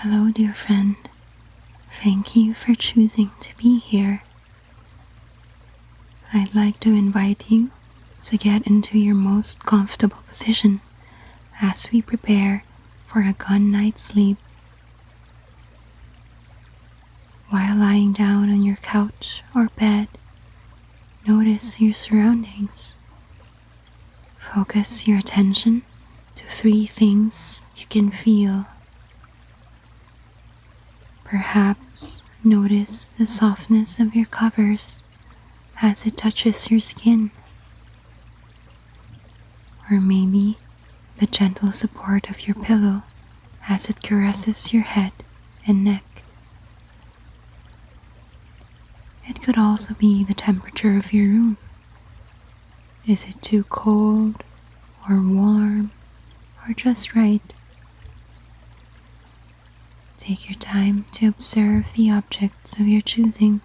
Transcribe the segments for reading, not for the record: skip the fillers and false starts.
Hello, dear friend. Thank you for choosing to be here. I'd like to invite you to get into your most comfortable position as we prepare for a good night's sleep. While lying down on your couch or bed, notice your surroundings. Focus your attention to 3 things you can feel. Perhaps notice the softness of your covers as it touches your skin, or maybe the gentle support of your pillow as it caresses your head and neck. It could also be the temperature of your room. Is it too cold or warm or just right? Take your time to observe the objects of your choosing.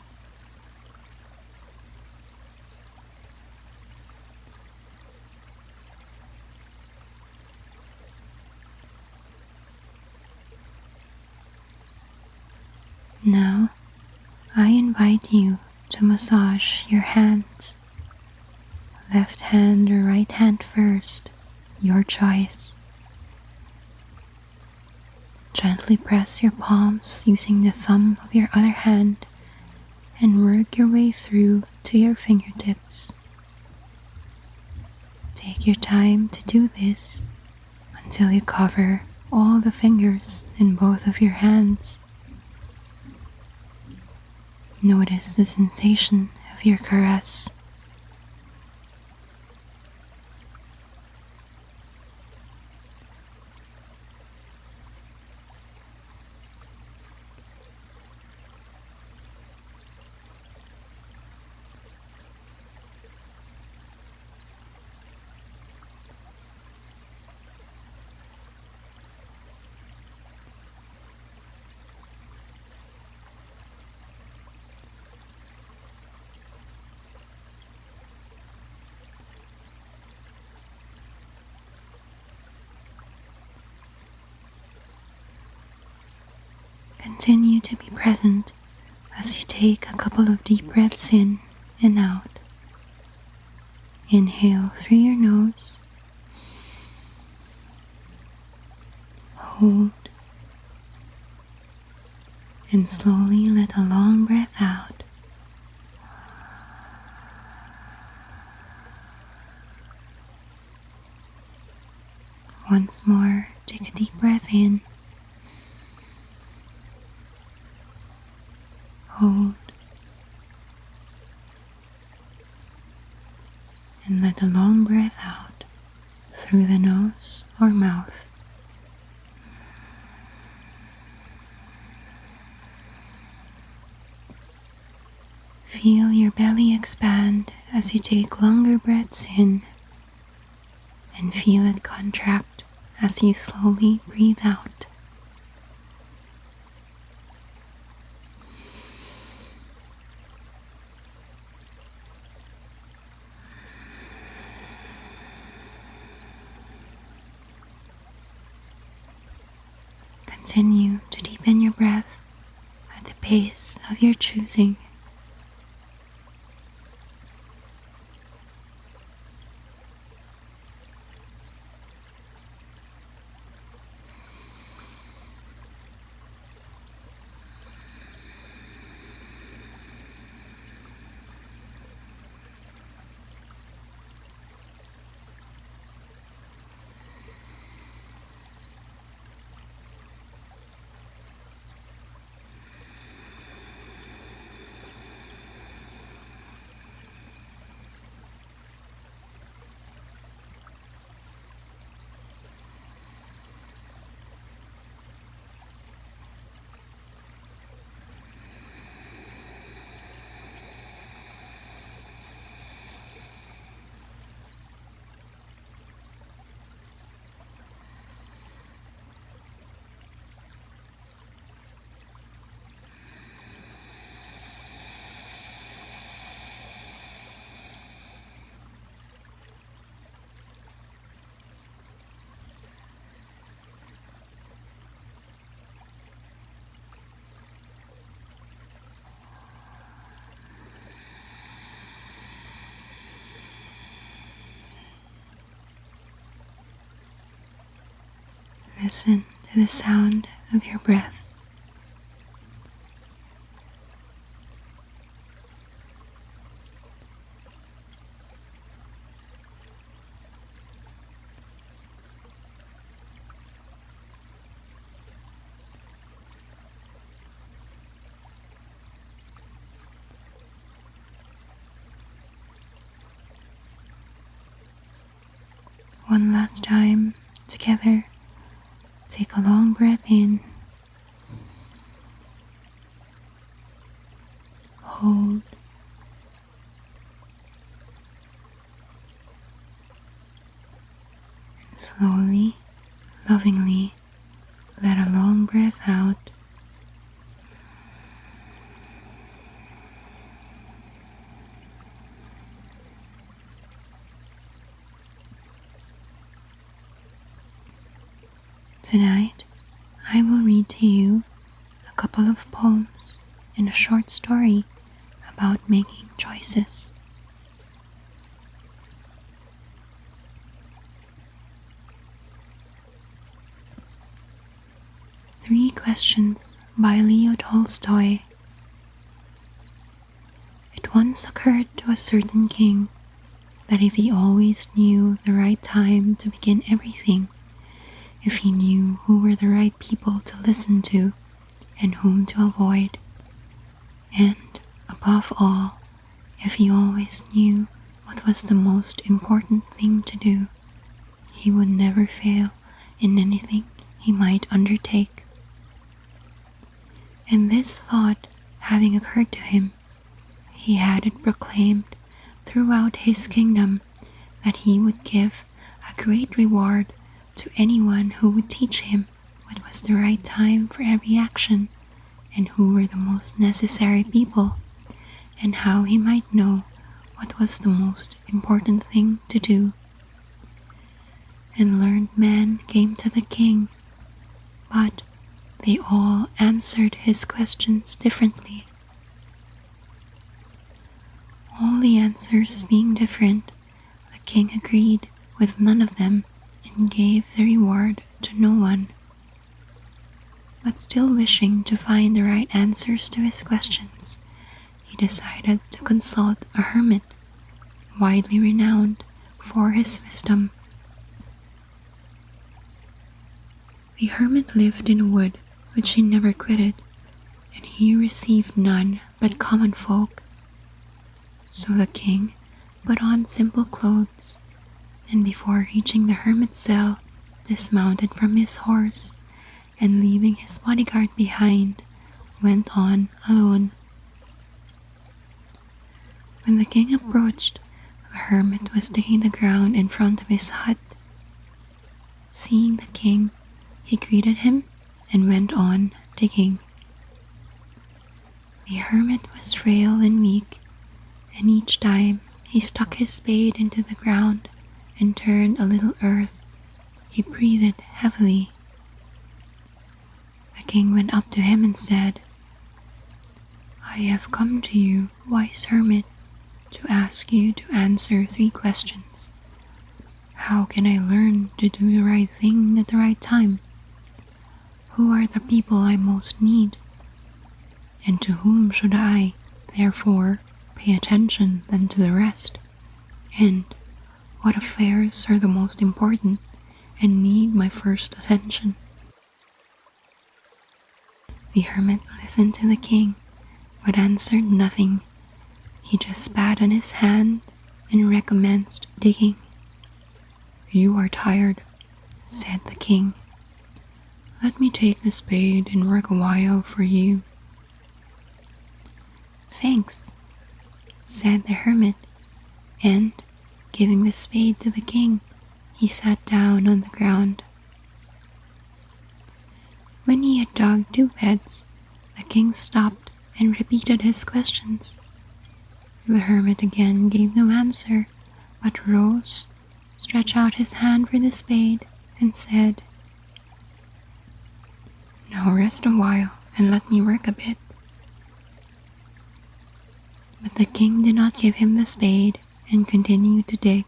Now, I invite you to massage your hands. Left hand or right hand first, your choice. Gently press your palms using the thumb of your other hand and work your way through to your fingertips. Take your time to do this until you cover all the fingers in both of your hands. Notice the sensation of your caress. Continue to be present as you take a couple of deep breaths in and out. Inhale through your nose. Hold. And slowly let a long breath out. Once more, take a deep breath in. Hold. And let a long breath out through the nose or mouth. Feel your belly expand as you take longer breaths in, and feel it contract as you slowly breathe out. Continue to deepen your breath at the pace of your choosing. Listen to the sound of your breath. One last time, together, take a long breath in, hold, and slowly, lovingly, let a long breath out. Tonight, I will read to you a couple of poems and a short story about making choices. 3 Questions by Leo Tolstoy. It once occurred to a certain king that if he always knew the right time to begin everything, if he knew who were the right people to listen to and whom to avoid, and, above all, if he always knew what was the most important thing to do, he would never fail in anything he might undertake. And this thought having occurred to him, he had it proclaimed throughout his kingdom that he would give a great reward to anyone who would teach him what was the right time for every action, and who were the most necessary people, and how he might know what was the most important thing to do. And learned men came to the king, but they all answered his questions differently. All the answers being different, the king agreed with none of them and gave the reward to no one. But still wishing to find the right answers to his questions, he decided to consult a hermit, widely renowned for his wisdom. The hermit lived in a wood which he never quitted, and he received none but common folk. So the king put on simple clothes, and before reaching the hermit's cell, dismounted from his horse, and leaving his bodyguard behind, went on alone. When the king approached, the hermit was digging the ground in front of his hut. Seeing the king, he greeted him and went on digging. The hermit was frail and weak, and each time he stuck his spade into the ground and turned a little earth, he breathed heavily. The king went up to him and said, "I have come to you, wise hermit, to ask you to answer 3 questions. How can I learn to do the right thing at the right time? Who are the people I most need? And to whom should I, therefore, pay attention than to the rest? And what affairs are the most important and need my first attention?" The hermit listened to the king, but answered nothing. He just spat on his hand and recommenced digging. "You are tired," said the king. "Let me take the spade and work a while for you." "Thanks," said the hermit, and, giving the spade to the king, he sat down on the ground. When he had dug 2 beds, the king stopped and repeated his questions. The hermit again gave no answer, but rose, stretched out his hand for the spade, and said, "Now rest a while and let me work a bit." But the king did not give him the spade and continued to dig.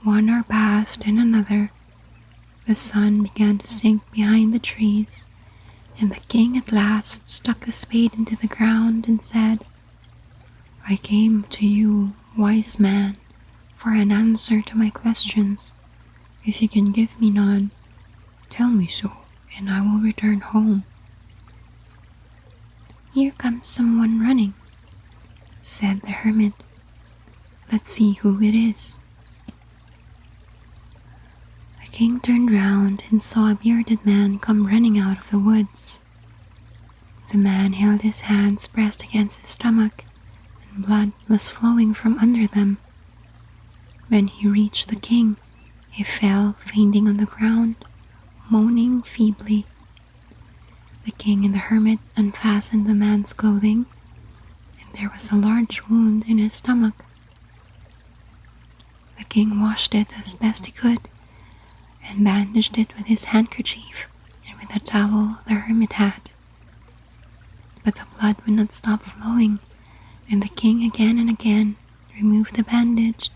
1 hour passed and another, The sun began to sink behind the trees, and the king at last stuck the spade into the ground and said, "I came to you, wise man, for an answer to my questions. If you can give me none, tell me so, and I will return home." "Here comes someone running," said the hermit. "Let's see who it is." The king turned round and saw a bearded man come running out of the woods. The man held his hands pressed against his stomach, and blood was flowing from under them. When he reached the king, he fell fainting on the ground, moaning feebly. The king and the hermit unfastened the man's clothing, and there was a large wound in his stomach. The king washed it as best he could, and bandaged it with his handkerchief and with a towel the hermit had. But the blood would not stop flowing, and the king again and again removed the bandage,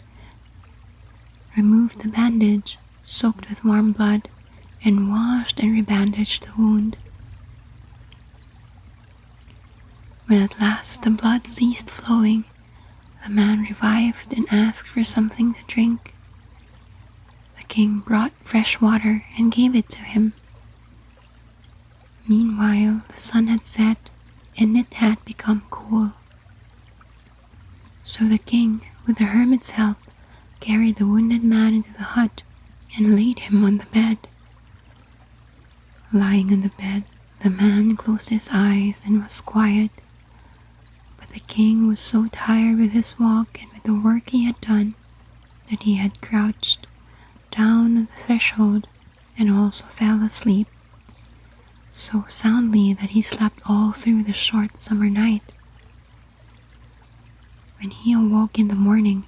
soaked with warm blood, and washed and rebandaged the wound. When at last the blood ceased flowing, the man revived and asked for something to drink. The king brought fresh water and gave it to him. Meanwhile, the sun had set, and it had become cool. So the king, with the hermit's help, carried the wounded man into the hut and laid him on the bed. Lying on the bed, the man closed his eyes and was quiet. But the king was so tired with his walk and with the work he had done that he had crouched down on the threshold and also fell asleep, so soundly that he slept all through the short summer night. When he awoke in the morning,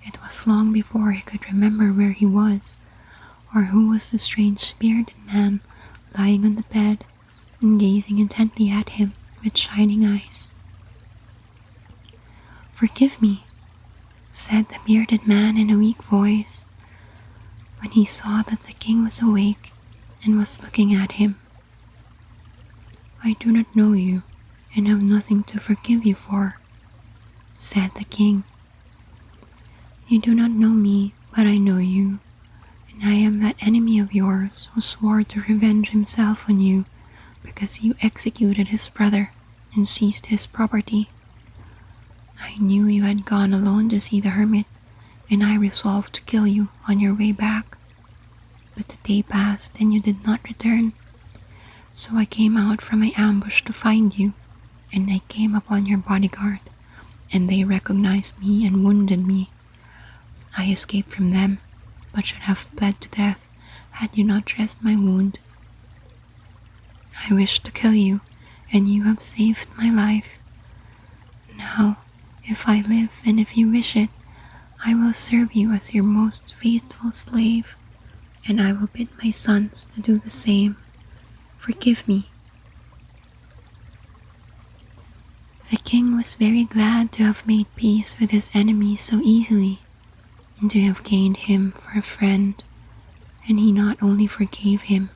it was long before he could remember where he was, or who was the strange bearded man lying on the bed and gazing intently at him with shining eyes. "Forgive me," said the bearded man in a weak voice, when he saw that the king was awake and was looking at him. "I do not know you, and have nothing to forgive you for," said the king. "You do not know me, but I know you, and I am that enemy of yours who swore to revenge himself on you because you executed his brother and seized his property. I knew you had gone alone to see the hermit, and I resolved to kill you on your way back. But the day passed and you did not return, so I came out from my ambush to find you, and I came upon your bodyguard, and they recognized me and wounded me. I escaped from them, but should have bled to death had you not dressed my wound. I wished to kill you, and you have saved my life. Now, if I live and if you wish it, I will serve you as your most faithful slave, and I will bid my sons to do the same. Forgive me." The king was very glad to have made peace with his enemy so easily, and to have gained him for a friend, and he not only forgave him,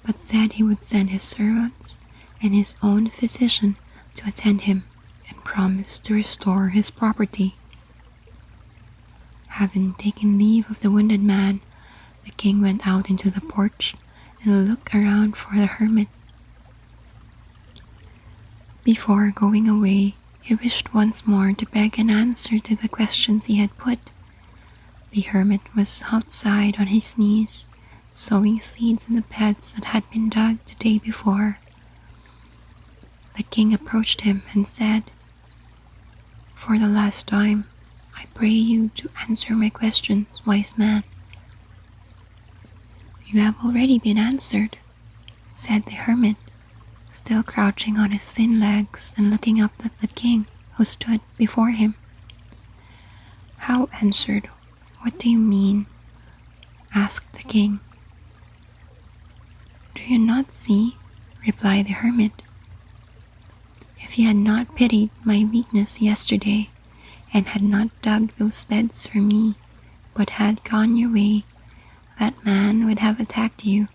but said he would send his servants and his own physician to attend him, and promised to restore his property. Having taken leave of the wounded man, the king went out into the porch and looked around for the hermit. Before going away, he wished once more to beg an answer to the questions he had put. The hermit was outside on his knees, sowing seeds in the beds that had been dug the day before. The king approached him and said, "For the last time, I pray you to answer my questions, wise man." "You have already been answered," said the hermit, still crouching on his thin legs and looking up at the king who stood before him. "How answered? What do you mean?" asked the king. "Do you not see?" replied the hermit. "If you had not pitied my weakness yesterday, and had not dug those beds for me, but had gone your way, that man would have attacked you,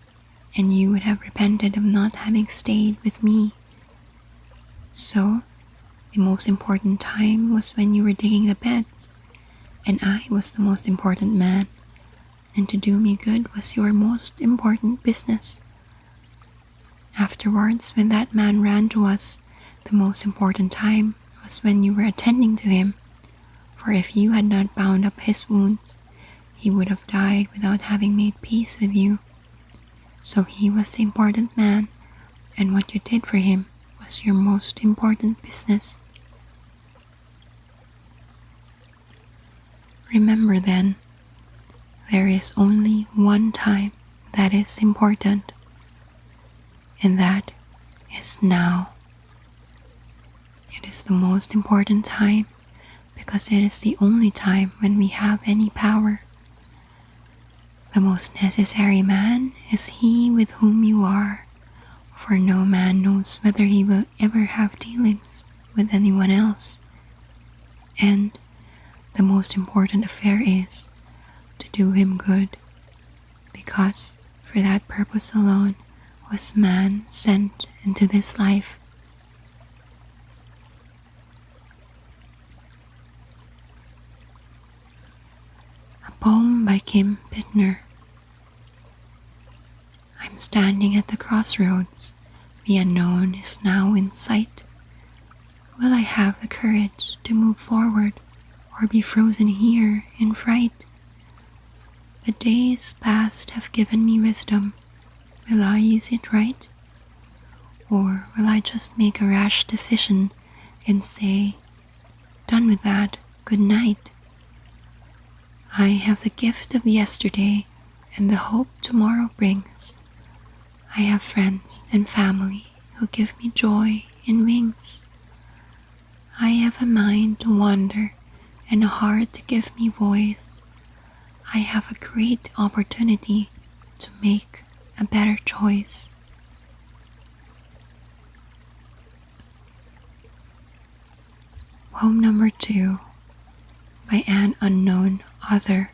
and you would have repented of not having stayed with me. So, the most important time was when you were digging the beds, and I was the most important man, and to do me good was your most important business. Afterwards, when that man ran to us, the most important time was when you were attending to him, for if you had not bound up his wounds, he would have died without having made peace with you. So he was the important man, and what you did for him was your most important business. Remember then, there is only one time that is important, and that is now. It is the most important time because it is the only time when we have any power. The most necessary man is he with whom you are, for no man knows whether he will ever have dealings with anyone else. And the most important affair is to do him good, because for that purpose alone was man sent into this life. A poem by Kim Bittner. I'm standing at the crossroads. The unknown is now in sight. Will I have the courage to move forward, or be frozen here in fright? The days past have given me wisdom. Will I use it right? Or will I just make a rash decision and say, done with that, good night? I have the gift of yesterday and the hope tomorrow brings. I have friends and family who give me joy and wings. I have a mind to wander and a heart to give me voice. I have a great opportunity to make a better choice. Poem number 2 by an unknown author.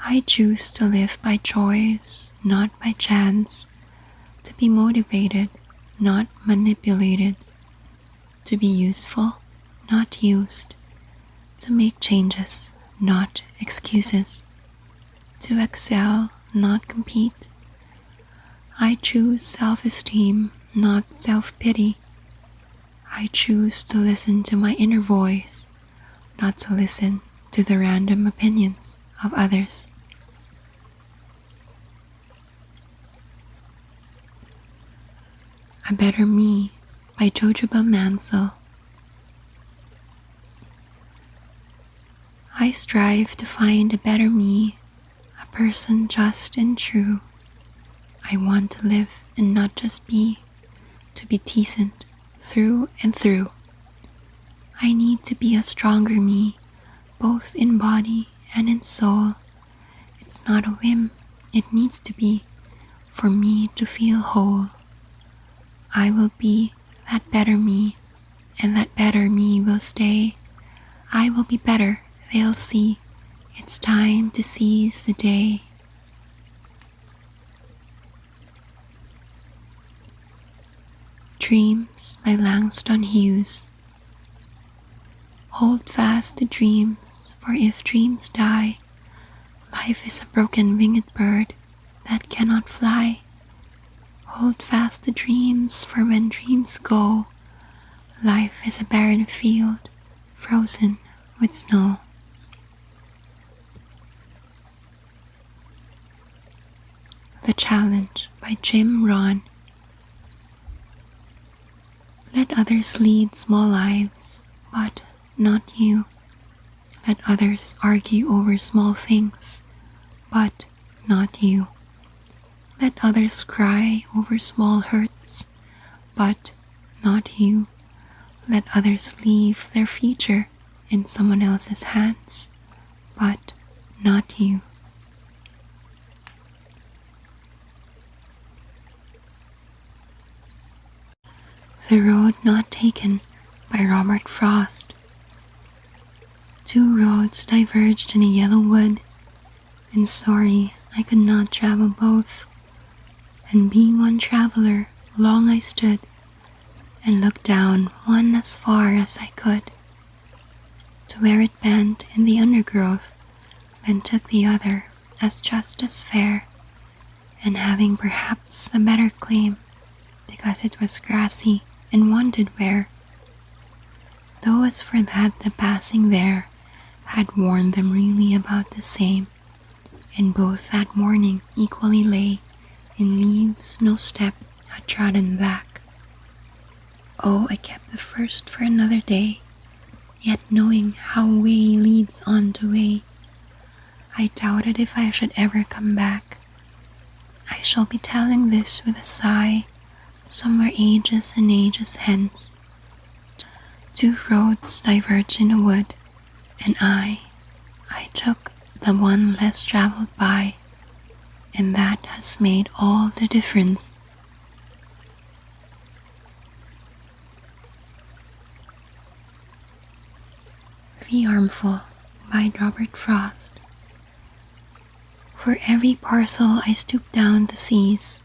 I choose to live by choice, not by chance, to be motivated, not manipulated, to be useful, not used, to make changes, not excuses, to excel, not compete. I choose self-esteem, not self-pity. I choose to listen to my inner voice, not to listen to the random opinions of others. A Better Me by Jojoba Mansell. I strive to find a better me, a person just and true. I want to live and not just be, to be decent through and through. I need to be a stronger me, both in body and in soul. It's not a whim, it needs to be, for me to feel whole. I will be that better me, and that better me will stay. I will be better, they'll see. It's time to seize the day. Dreams by Langston Hughes. Hold fast to dreams, for if dreams die, life is a broken winged bird that cannot fly. Hold fast to dreams, for when dreams go, life is a barren field, frozen with snow. The Challenge by Jim Rohn. Let others lead small lives, but not you. Let others argue over small things, but not you. Let others cry over small hurts, but not you. Let others leave their future in someone else's hands, but not you. The Road Not Taken by Robert Frost. Two roads diverged in a yellow wood and sorry I could not travel both. And being one traveler, long I stood, and looked down one as far as I could, to where it bent in the undergrowth, then took the other as just as fair, and having perhaps the better claim, because it was grassy and wanted wear. Though as for that the passing there had warned them really about the same, and both that morning equally lay in leaves no step had trodden back. Oh, I kept the first for another day, yet knowing how way leads on to way, I doubted if I should ever come back. I shall be telling this with a sigh, somewhere ages and ages hence. Two roads diverge in a wood, and I took the one less traveled by, and that has made all the difference. The Armful by Robert Frost. For every parcel I stoop down to seize,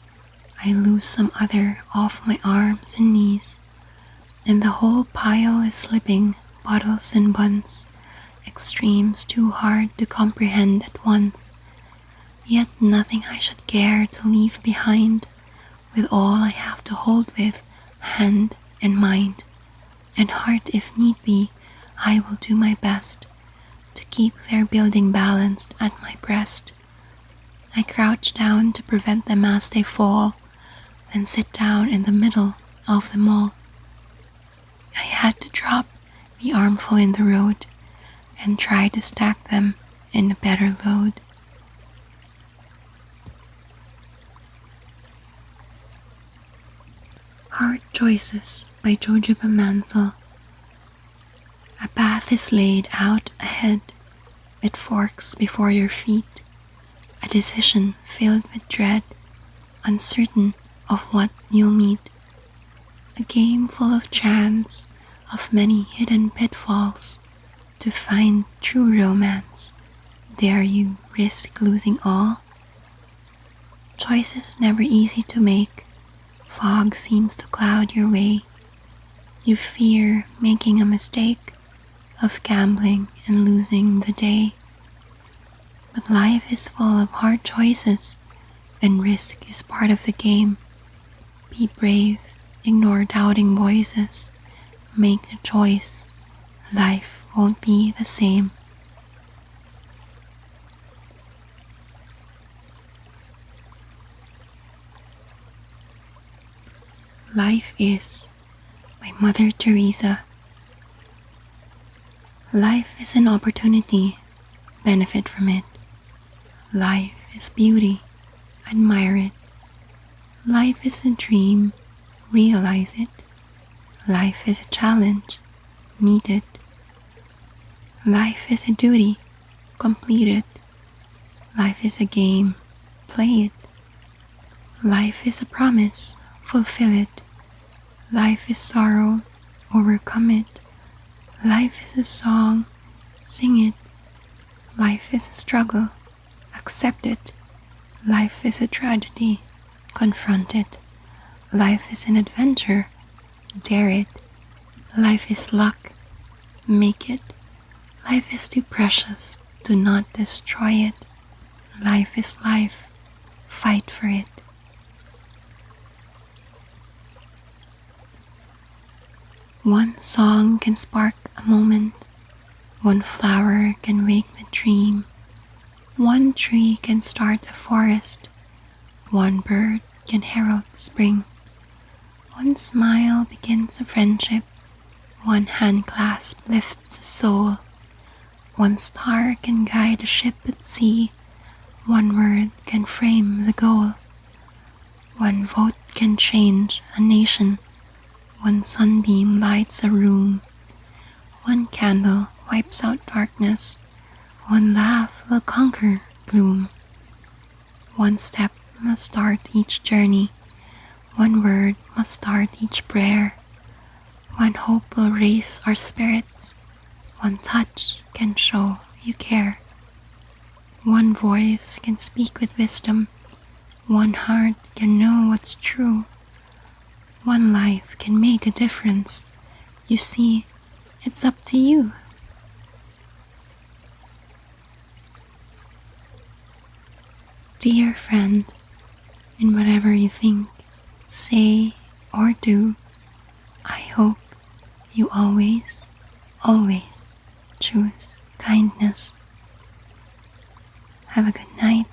I lose some other off my arms and knees, and the whole pile is slipping, bottles and buns, extremes too hard to comprehend at once, yet nothing I should care to leave behind, with all I have to hold with, hand and mind, and heart if need be. I will do my best to keep their building balanced at my breast. I crouch down to prevent them as they fall, then sit down in the middle of them all. I had to drop the armful in the road and try to stack them in a better load. Hard Choices by Jojiba Mansell. A path is laid out ahead, it forks before your feet, a decision filled with dread, uncertain of what you'll meet. A game full of chance, of many hidden pitfalls. To find true romance, dare you risk losing all? Choices never easy to make, fog seems to cloud your way. You fear making a mistake, of gambling and losing the day. But life is full of hard choices, and risk is part of the game. Be brave, ignore doubting voices, make the choice, life won't be the same. Life Is by Mother Teresa. Life is an opportunity, benefit from it. Life is beauty, admire it. Life is a dream, realize it. Life is a challenge, meet it. Life is a duty, complete it. Life is a game, play it. Life is a promise, fulfill it. Life is sorrow, overcome it. Life is a song, sing it. Life is a struggle, accept it. Life is a tragedy, confront it. Life is an adventure, dare it. Life is luck, make it. Life is too precious, do not destroy it. Life is life, fight for it. One song can spark a moment, one flower can wake the dream, one tree can start a forest, one bird can herald spring, one smile begins a friendship, one hand clasp lifts a soul, one star can guide a ship at sea, one word can frame the goal, one vote can change a nation. One sunbeam lights a room, one candle wipes out darkness, one laugh will conquer gloom. One step must start each journey, one word must start each prayer. One hope will raise our spirits, one touch can show you care. One voice can speak with wisdom. One heart can know what's true. One life can make a difference. You see, it's up to you. Dear friend, in whatever you think, say, or do, I hope you always, always choose kindness. Have a good night.